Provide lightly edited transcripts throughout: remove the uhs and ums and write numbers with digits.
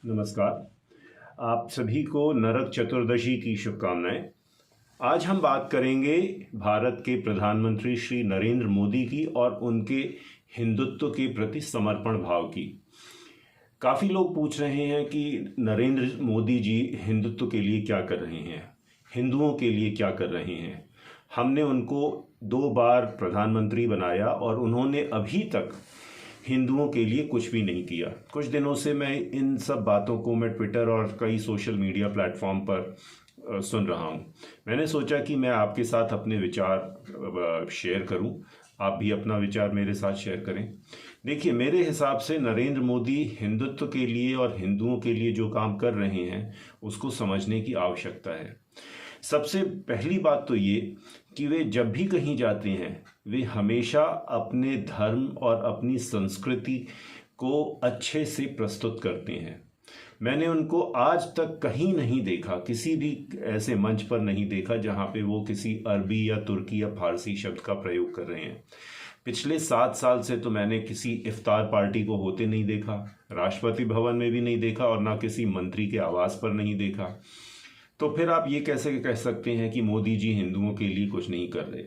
नमस्कार। आप सभी को नरक चतुर्दशी की शुभकामनाएं। आज हम बात करेंगे भारत के प्रधानमंत्री श्री नरेंद्र मोदी की और उनके हिंदुत्व के प्रति समर्पण भाव की। काफ़ी लोग पूछ रहे हैं कि नरेंद्र मोदी जी हिंदुत्व के लिए क्या कर रहे हैं, हिंदुओं के लिए क्या कर रहे हैं। हमने उनको 2 बार प्रधानमंत्री बनाया और उन्होंने अभी तक हिंदुओं के लिए कुछ भी नहीं किया। कुछ दिनों से मैं इन सब बातों को मैं ट्विटर और कई सोशल मीडिया प्लेटफॉर्म पर सुन रहा हूँ। मैंने सोचा कि मैं आपके साथ अपने विचार शेयर करूँ, आप भी अपना विचार मेरे साथ शेयर करें। देखिए, मेरे हिसाब से नरेंद्र मोदी हिंदुत्व के लिए और हिंदुओं के लिए जो काम कर रहे हैं उसको समझने की आवश्यकता है। सबसे पहली बात तो ये कि वे जब भी कहीं जाते हैं वे हमेशा अपने धर्म और अपनी संस्कृति को अच्छे से प्रस्तुत करते हैं। मैंने उनको आज तक कहीं नहीं देखा, किसी भी ऐसे मंच पर नहीं देखा जहां पे वो किसी अरबी या तुर्की या फारसी शब्द का प्रयोग कर रहे हैं। पिछले 7 साल से तो मैंने किसी इफ्तार पार्टी को होते नहीं देखा, राष्ट्रपति भवन में भी नहीं देखा और ना किसी मंत्री के आवास पर नहीं देखा। तो फिर आप ये कैसे कह सकते हैं कि मोदी जी हिंदुओं के लिए कुछ नहीं कर रहे।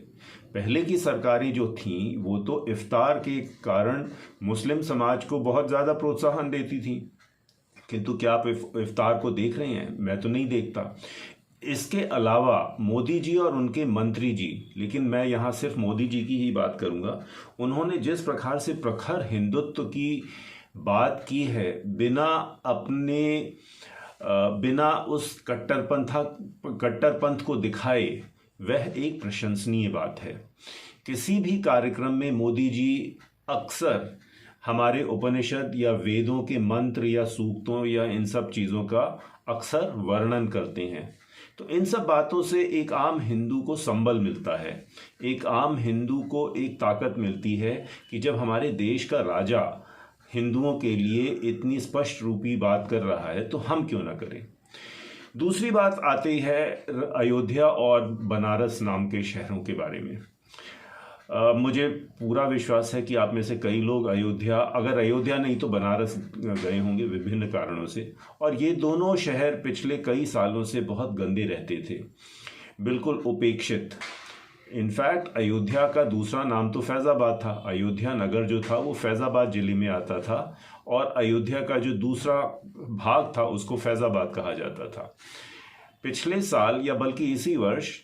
पहले की सरकारें जो थीं वो तो इफ्तार के कारण मुस्लिम समाज को बहुत ज़्यादा प्रोत्साहन देती थी, किंतु क्या आप इफ्तार को देख रहे हैं? मैं तो नहीं देखता। इसके अलावा मोदी जी और उनके मंत्री जी, लेकिन मैं यहाँ सिर्फ मोदी जी की ही बात करूँगा, उन्होंने जिस प्रकार से प्रखर हिंदुत्व की बात की है बिना उस कट्टरपंथ को दिखाए, वह एक प्रशंसनीय बात है। किसी भी कार्यक्रम में मोदी जी अक्सर हमारे उपनिषद या वेदों के मंत्र या सूक्तों या इन सब चीज़ों का अक्सर वर्णन करते हैं। तो इन सब बातों से एक आम हिंदू को संबल मिलता है, एक आम हिंदू को एक ताकत मिलती है कि जब हमारे देश का राजा हिंदुओं के लिए इतनी स्पष्ट रूपी बात कर रहा है तो हम क्यों ना करें। दूसरी बात आती है अयोध्या और बनारस नाम के शहरों के बारे में। मुझे पूरा विश्वास है कि आप में से कई लोग अगर अयोध्या नहीं तो बनारस गए होंगे विभिन्न कारणों से, और ये दोनों शहर पिछले कई सालों से बहुत गंदे रहते थे, बिल्कुल उपेक्षित। इनफैक्ट अयोध्या का दूसरा नाम तो फैज़ाबाद था। अयोध्या नगर जो था वो फैज़ाबाद ज़िले में आता था और अयोध्या का जो दूसरा भाग था उसको फैज़ाबाद कहा जाता था। पिछले साल या बल्कि इसी वर्ष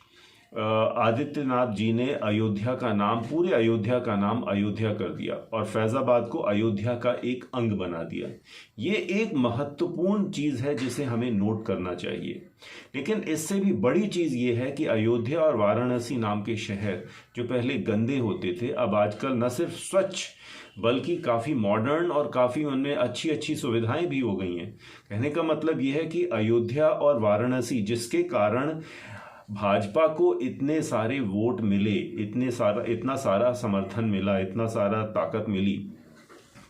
आदित्यनाथ जी ने पूरे अयोध्या का नाम अयोध्या कर दिया और फैज़ाबाद को अयोध्या का एक अंग बना दिया। ये एक महत्वपूर्ण चीज़ है जिसे हमें नोट करना चाहिए। लेकिन इससे भी बड़ी चीज़ ये है कि अयोध्या और वाराणसी नाम के शहर जो पहले गंदे होते थे, अब आजकल न सिर्फ स्वच्छ बल्कि काफ़ी मॉडर्न और काफ़ी उनमें अच्छी अच्छी सुविधाएं भी हो गई हैं। कहने का मतलब ये है कि अयोध्या और वाराणसी, जिसके कारण भाजपा को इतने सारे वोट मिले, इतना सारा समर्थन मिला, इतना सारा ताकत मिली,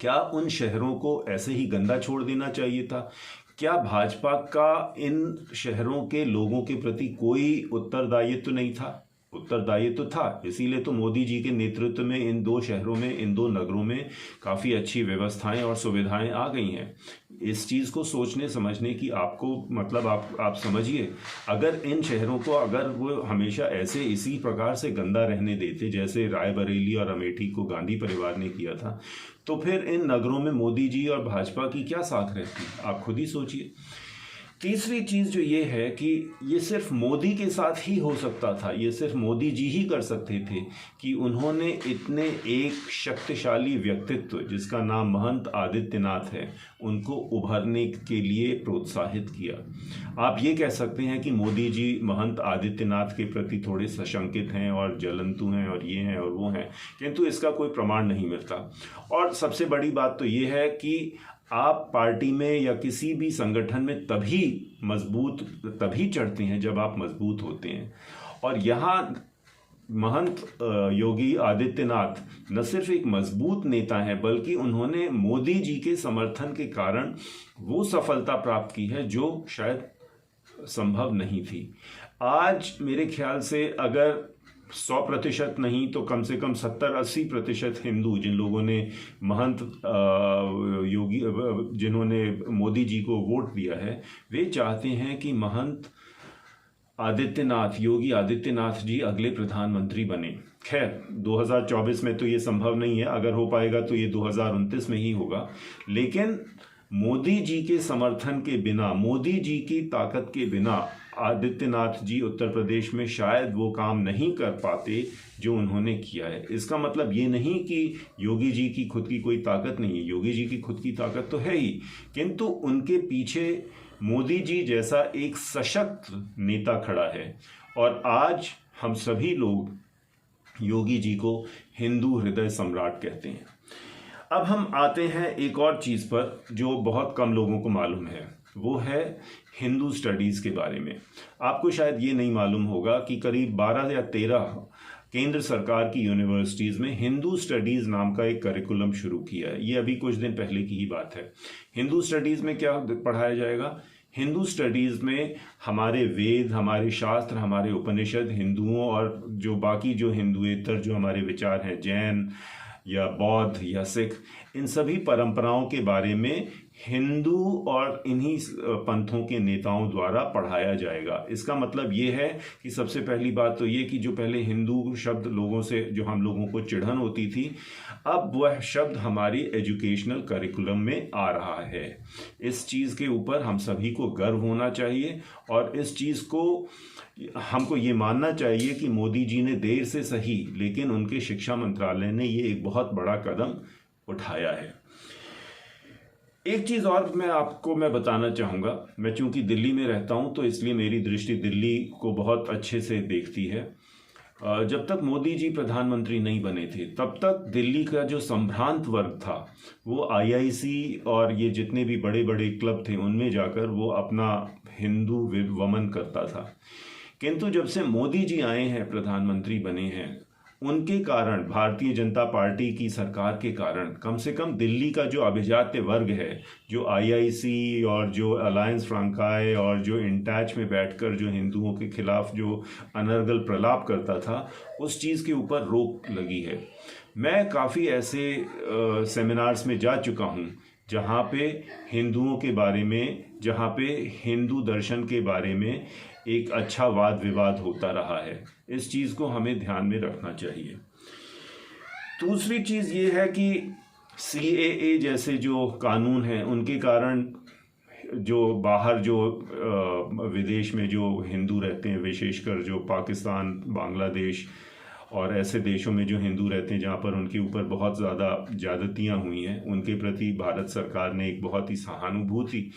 क्या उन शहरों को ऐसे ही गंदा छोड़ देना चाहिए था? क्या भाजपा का इन शहरों के लोगों के प्रति कोई उत्तरदायित्व तो नहीं था? उत्तरदायित्व तो था, इसीलिए तो मोदी जी के नेतृत्व में इन 2 शहरों में, इन 2 नगरों में काफ़ी अच्छी व्यवस्थाएं और सुविधाएं आ गई हैं। इस चीज़ को सोचने समझने की आपको मतलब आप समझिए, अगर इन शहरों को अगर वो हमेशा ऐसे इसी प्रकार से गंदा रहने देते जैसे रायबरेली और अमेठी को गांधी परिवार ने किया था, तो फिर इन नगरों में मोदी जी और भाजपा की क्या साख रहती? आप खुद ही सोचिए। तीसरी चीज़ जो ये है कि ये सिर्फ मोदी के साथ ही हो सकता था, ये सिर्फ मोदी जी ही कर सकते थे कि उन्होंने इतने एक शक्तिशाली व्यक्तित्व जिसका नाम महंत आदित्यनाथ है उनको उभरने के लिए प्रोत्साहित किया। आप ये कह सकते हैं कि मोदी जी महंत आदित्यनाथ के प्रति थोड़े सशंकित हैं और जलंतु हैं और ये हैं और वो हैं, किंतु इसका कोई प्रमाण नहीं मिलता। और सबसे बड़ी बात तो ये है कि आप पार्टी में या किसी भी संगठन में तभी चढ़ते हैं जब आप मजबूत होते हैं। और यहाँ महंत योगी आदित्यनाथ न सिर्फ एक मजबूत नेता हैं बल्कि उन्होंने मोदी जी के समर्थन के कारण वो सफलता प्राप्त की है जो शायद संभव नहीं थी। आज मेरे ख्याल से अगर 100% नहीं तो कम से कम 70-80% हिंदू, जिन लोगों ने महंत योगी जिन्होंने मोदी जी को वोट दिया है, वे चाहते हैं कि महंत योगी आदित्यनाथ जी अगले प्रधानमंत्री बने। खैर 2024 में तो ये संभव नहीं है, अगर हो पाएगा तो ये 2029 में ही होगा। लेकिन मोदी जी के समर्थन के बिना, मोदी जी की ताकत के बिना आदित्यनाथ जी उत्तर प्रदेश में शायद वो काम नहीं कर पाते जो उन्होंने किया है। इसका मतलब ये नहीं कि योगी जी की खुद की कोई ताकत नहीं है, योगी जी की खुद की ताकत तो है ही, किंतु उनके पीछे मोदी जी जैसा एक सशक्त नेता खड़ा है। और आज हम सभी लोग योगी जी को हिंदू हृदय सम्राट कहते हैं। अब हम आते हैं एक और चीज़ पर जो बहुत कम लोगों को मालूम है, वो है हिंदू स्टडीज़ के बारे में। आपको शायद ये नहीं मालूम होगा कि करीब 12 या 13 केंद्र सरकार की यूनिवर्सिटीज़ में हिंदू स्टडीज़ नाम का एक करिकुलम शुरू किया है। ये अभी कुछ दिन पहले की ही बात है। हिंदू स्टडीज़ में क्या पढ़ाया जाएगा? हिंदू स्टडीज़ में हमारे वेद, हमारे शास्त्र, हमारे उपनिषद, हिंदुओं और जो बाकी जो हिंदुएतर जो हमारे विचार हैं, जैन या बौद्ध या सिख, इन सभी परंपराओं के बारे में हिंदू और इन्हीं पंथों के नेताओं द्वारा पढ़ाया जाएगा। इसका मतलब ये है कि सबसे पहली बात तो ये कि जो पहले हिंदू शब्द लोगों से, जो हम लोगों को चिढ़न होती थी, अब वह शब्द हमारी एजुकेशनल करिकुलम में आ रहा है। इस चीज़ के ऊपर हम सभी को गर्व होना चाहिए और इस चीज़ को हमको ये मानना चाहिए कि मोदी जी ने देर से सही, लेकिन उनके शिक्षा मंत्रालय ने ये एक बहुत बड़ा कदम उठाया है। एक चीज़ और मैं बताना चाहूँगा। मैं चूंकि दिल्ली में रहता हूँ तो इसलिए मेरी दृष्टि दिल्ली को बहुत अच्छे से देखती है। जब तक मोदी जी प्रधानमंत्री नहीं बने थे तब तक दिल्ली का जो संभ्रांत वर्ग था वो IIC और ये जितने भी बड़े बड़े क्लब थे उनमें जाकर वो अपना हिंदू वमन करता था। किंतु जब से मोदी जी आए हैं, प्रधानमंत्री बने हैं, उनके कारण, भारतीय जनता पार्टी की सरकार के कारण, कम से कम दिल्ली का जो अभिजात्य वर्ग है, जो IIC और जो अलायंस फ्रांकाई और जो इंटैच में बैठकर जो हिंदुओं के खिलाफ जो अनर्गल प्रलाप करता था, उस चीज़ के ऊपर रोक लगी है। मैं काफ़ी ऐसे सेमिनार्स में जा चुका हूँ जहाँ पे हिंदुओं के बारे में, जहाँ पे हिंदू दर्शन के बारे में एक अच्छा वाद विवाद होता रहा है। इस चीज़ को हमें ध्यान में रखना चाहिए। दूसरी चीज़ ये है कि CAA जैसे जो कानून हैं उनके कारण जो बाहर जो विदेश में जो हिंदू रहते हैं, विशेषकर जो पाकिस्तान, बांग्लादेश और ऐसे देशों में जो हिंदू रहते हैं जहाँ पर उनके ऊपर बहुत ज़्यादा ज्यादतियाँ हुई हैं, उनके प्रति भारत सरकार ने एक बहुत ही सहानुभूति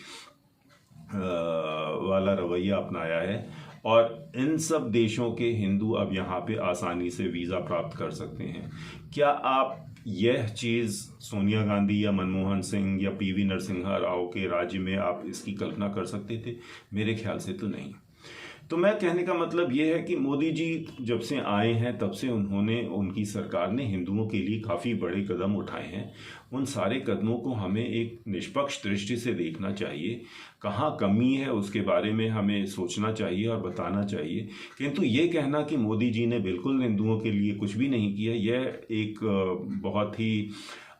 वाला रवैया अपनाया है और इन सब देशों के हिंदू अब यहाँ पे आसानी से वीज़ा प्राप्त कर सकते हैं। क्या आप यह चीज़ सोनिया गांधी या मनमोहन सिंह या PV नरसिम्हा राव के राज्य में आप इसकी कल्पना कर सकते थे? मेरे ख्याल से तो नहीं। तो मैं कहने का मतलब ये है कि मोदी जी जब से आए हैं तब से उनकी सरकार ने हिंदुओं के लिए काफ़ी बड़े कदम उठाए हैं। उन सारे कदमों को हमें एक निष्पक्ष दृष्टि से देखना चाहिए। कहाँ कमी है उसके बारे में हमें सोचना चाहिए और बताना चाहिए। किंतु ये कहना कि मोदी जी ने बिल्कुल हिंदुओं के लिए कुछ भी नहीं किया, यह एक बहुत ही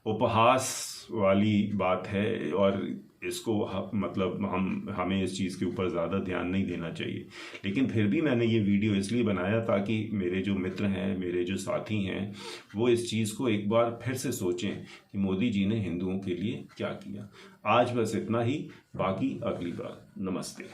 उपहास वाली बात है और इसको हमें इस चीज़ के ऊपर ज़्यादा ध्यान नहीं देना चाहिए। लेकिन फिर भी मैंने ये वीडियो इसलिए बनाया ताकि मेरे जो मित्र हैं, मेरे जो साथी हैं, वो इस चीज़ को एक बार फिर से सोचें कि मोदी जी ने हिंदुओं के लिए क्या किया। आज बस इतना ही, बाकी अगली बार। नमस्ते।